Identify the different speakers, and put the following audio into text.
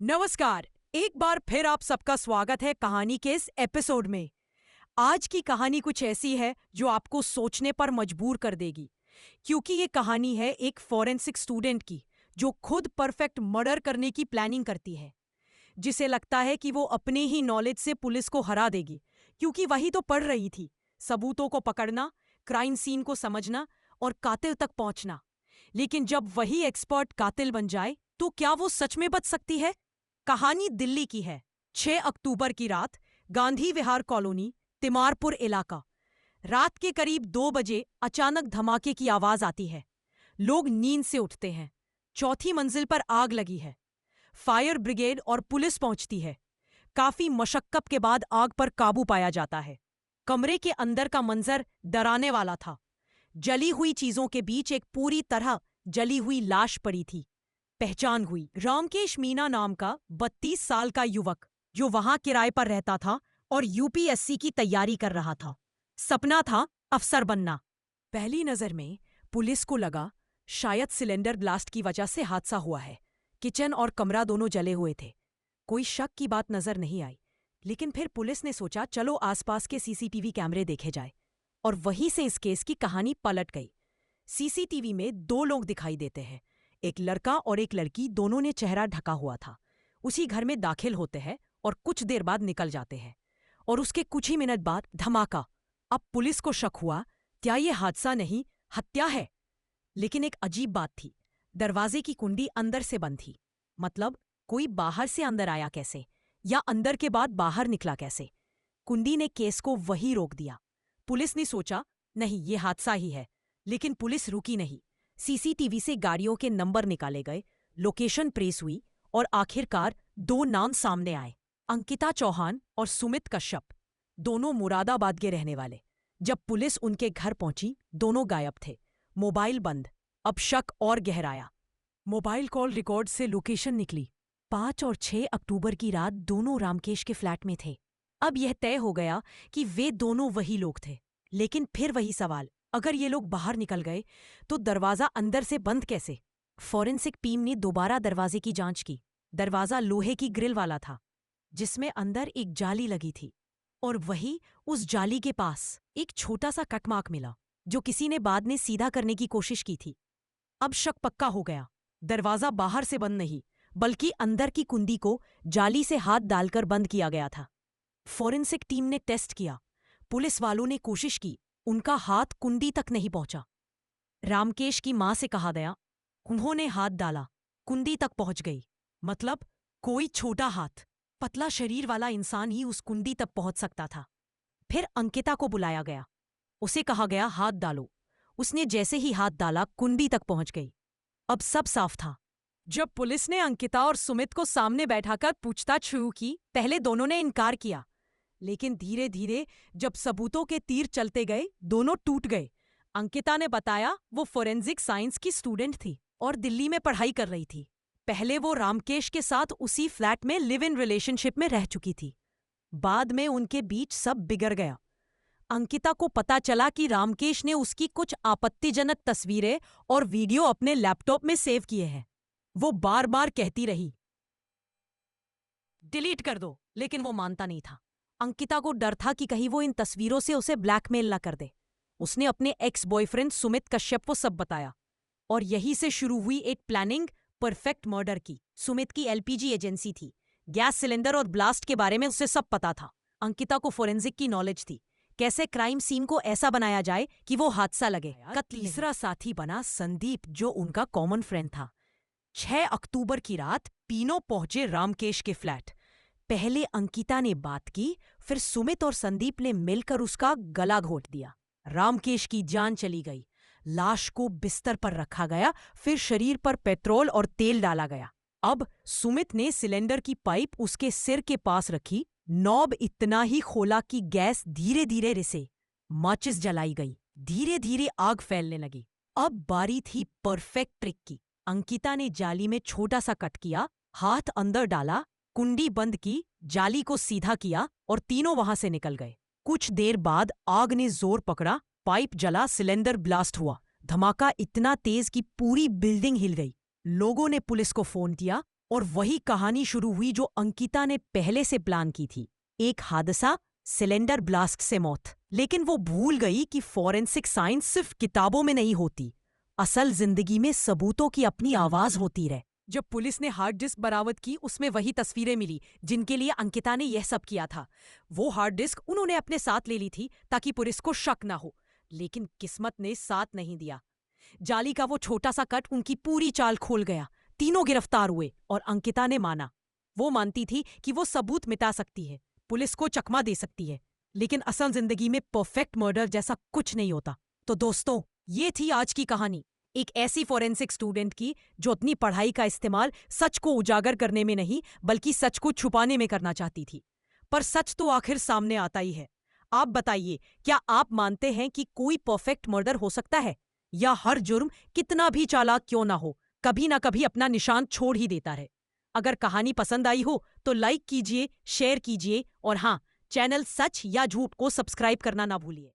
Speaker 1: नमस्कार। एक बार फिर आप सबका स्वागत है कहानी के इस एपिसोड में। आज की कहानी कुछ ऐसी है जो आपको सोचने पर मजबूर कर देगी, क्योंकि ये कहानी है एक फॉरेंसिक स्टूडेंट की जो खुद परफेक्ट मर्डर करने की प्लानिंग करती है, जिसे लगता है कि वो अपने ही नॉलेज से पुलिस को हरा देगी, क्योंकि वही तो पढ़ रही थी, सबूतों को पकड़ना, क्राइम सीन को समझना और कातिल तक पहुंचना। लेकिन जब वही एक्सपर्ट कातिल बन जाए तो क्या वो सच में बच सकती है? कहानी दिल्ली की है। 6 अक्टूबर की रात, गांधी विहार कॉलोनी, तिमारपुर इलाका। रात के करीब 2 बजे अचानक धमाके की आवाज आती है। लोग नींद से उठते हैं। चौथी मंजिल पर आग लगी है। फायर ब्रिगेड और पुलिस पहुंचती है। काफी मशक्कत के बाद आग पर काबू पाया जाता है। कमरे के अंदर का मंजर डराने वाला था। जली हुई चीजों के बीच एक पूरी तरह जली हुई लाश पड़ी थी। पहचान हुई, रामकेश मीना नाम का 32 साल का युवक, जो वहां किराए पर रहता था और यूपीएससी की तैयारी कर रहा था। सपना था अफसर बनना। पहली नजर में पुलिस को लगा शायद सिलेंडर ब्लास्ट की वजह से हादसा हुआ है। किचन और कमरा दोनों जले हुए थे। कोई शक की बात नजर नहीं आई, लेकिन फिर पुलिस ने सोचा चलो आसपास के सीसीटीवी कैमरे देखे जाए, और वहीं से इस केस की कहानी पलट गई। सीसीटीवी में 2 लोग दिखाई देते हैं, एक लड़का और एक लड़की, दोनों ने चेहरा ढका हुआ था। उसी घर में दाखिल होते हैं और कुछ देर बाद निकल जाते हैं, और उसके कुछ ही मिनट बाद धमाका। अब पुलिस को शक हुआ, क्या ये हादसा नहीं, हत्या है? लेकिन एक अजीब बात थी, दरवाजे की कुंडी अंदर से बंद थी। मतलब कोई बाहर से अंदर आया कैसे, या अंदर के बाद बाहर निकला कैसे? कुंडी ने केस को वही रोक दिया। पुलिस ने सोचा नहीं, ये हादसा ही है। लेकिन पुलिस रुकी नहीं। सीसीटीवी से गाड़ियों के नंबर निकाले गए, लोकेशन ट्रेस हुई, और आखिरकार 2 नाम सामने आए, अंकिता चौहान और सुमित कश्यप, दोनों मुरादाबाद के रहने वाले। जब पुलिस उनके घर पहुंची, दोनों गायब थे, मोबाइल बंद। अब शक और गहराया। मोबाइल कॉल रिकॉर्ड से लोकेशन निकली। 5 और 6 अक्टूबर की रात दोनों रामकेश के फ्लैट में थे। अब यह तय हो गया कि वे दोनों वही लोग थे। लेकिन फिर वही सवाल, अगर ये लोग बाहर निकल गए तो दरवाजा अंदर से बंद कैसे? फॉरेंसिक टीम ने दोबारा दरवाजे की जांच की। दरवाजा लोहे की ग्रिल वाला था, जिसमें अंदर एक जाली लगी थी, और वही उस जाली के पास एक छोटा सा कटमार्क मिला, जो किसी ने बाद में सीधा करने की कोशिश की थी। अब शक पक्का हो गया। दरवाजा बाहर से बंद नहीं, बल्कि अंदर की कुंडी को जाली से हाथ डालकर बंद किया गया था। फॉरेंसिक टीम ने टेस्ट किया, पुलिस वालों ने कोशिश की, उनका हाथ कुंडी तक नहीं पहुंचा। रामकेश की मां से कहा गया, उन्होंने हाथ डाला, कुंडी तक पहुंच गई। मतलब कोई छोटा हाथ, पतला शरीर वाला इंसान ही उस कुंडी तक पहुंच सकता था। फिर अंकिता को बुलाया गया, उसे कहा गया हाथ डालो। उसने जैसे ही हाथ डाला, कुंडी तक पहुंच गई। अब सब साफ था। जब पुलिस ने अंकिता और सुमित को सामने बैठाकर पूछताछ शुरू की, पहले दोनों ने इनकार किया, लेकिन धीरे धीरे जब सबूतों के तीर चलते गए, दोनों टूट गए। अंकिता ने बताया वो फोरेंसिक साइंस की स्टूडेंट थी और दिल्ली में पढ़ाई कर रही थी। पहले वो रामकेश के साथ उसी फ्लैट में लिव इन रिलेशनशिप में रह चुकी थी। बाद में उनके बीच सब बिगड़ गया। अंकिता को पता चला कि रामकेश ने उसकी कुछ आपत्तिजनक तस्वीरें और वीडियो अपने लैपटॉप में सेव किए हैं। वो बार बार कहती रही डिलीट कर दो, लेकिन वो मानता नहीं था। अंकिता को डर था कि कहीं वो इन तस्वीरों से उसे ब्लैकमेल न कर दे। उसने अपने एक्स बॉयफ्रेंड सुमित कश्यप को सब बताया, और यहीं से शुरू हुई एक प्लानिंग परफेक्ट मर्डर की। सुमित की एलपीजी एजेंसी थी, गैस सिलेंडर और ब्लास्ट के बारे में उसे सब पता था। अंकिता को फोरेंसिक की नॉलेज थी, कैसे क्राइम सीन को ऐसा बनाया जाए कि वो हादसा लगे। का तीसरा साथी बना संदीप, जो उनका कॉमन फ्रेंड था। 6 अक्टूबर की रात तीनों पहुंचे रामकेश के फ्लैट। पहले अंकिता ने बात की, फिर सुमित और संदीप ने मिलकर उसका गला घोट दिया। रामकेश की जान चली गई। लाश को बिस्तर पर रखा गया, फिर शरीर पर पेट्रोल और तेल डाला गया। अब सुमित ने सिलेंडर की पाइप उसके सिर के पास रखी, नॉब इतना ही खोला कि गैस धीरे धीरे रिसे। माचिस जलाई गई, धीरे धीरे आग फैलने लगी। अब बारी थी परफेक्ट ट्रिक की। अंकिता ने जाली में छोटा सा कट किया, हाथ अंदर डाला, कुंडी बंद की, जाली को सीधा किया, और तीनों वहां से निकल गए। कुछ देर बाद आग ने जोर पकड़ा, पाइप जला, सिलेंडर ब्लास्ट हुआ। धमाका इतना तेज कि पूरी बिल्डिंग हिल गई। लोगों ने पुलिस को फोन किया। और वही कहानी शुरू हुई जो अंकिता ने पहले से प्लान की थी। एक हादसा, सिलेंडर ब्लास्ट से मौत। लेकिन वो भूल गई कि फॉरेंसिक साइंस सिर्फ किताबों में नहीं होती, असल जिंदगी में सबूतों की अपनी आवाज होती रहे। जब पुलिस ने हार्ड डिस्क बरामद की, उसमें वही तस्वीरें मिली जिनके लिए अंकिता ने यह सब किया था। वो हार्ड डिस्क उन्होंने अपने साथ ले ली थी ताकि पुलिस को शक ना हो, लेकिन किस्मत ने साथ नहीं दिया। जाली का वो छोटा सा कट उनकी पूरी चाल खोल गया। तीनों गिरफ्तार हुए और अंकिता ने माना। वो मानती थी कि वो सबूत मिटा सकती है, पुलिस को चकमा दे सकती है, लेकिन असल जिंदगी में परफेक्ट मर्डर जैसा कुछ नहीं होता। तो दोस्तों, ये थी आज की कहानी, एक ऐसी फॉरेंसिक स्टूडेंट की जो अपनी पढ़ाई का इस्तेमाल सच को उजागर करने में नहीं बल्कि सच को छुपाने में करना चाहती थी। पर सच तो आखिर सामने आता ही है। आप बताइए, क्या आप मानते हैं कि कोई परफेक्ट मर्डर हो सकता है, या हर जुर्म कितना भी चालाक क्यों ना हो कभी ना कभी अपना निशान छोड़ ही देता है? अगर कहानी पसंद आई हो तो लाइक कीजिए, शेयर कीजिए और हाँ, चैनल सच या झूठ को सब्सक्राइब करना ना भूलिए।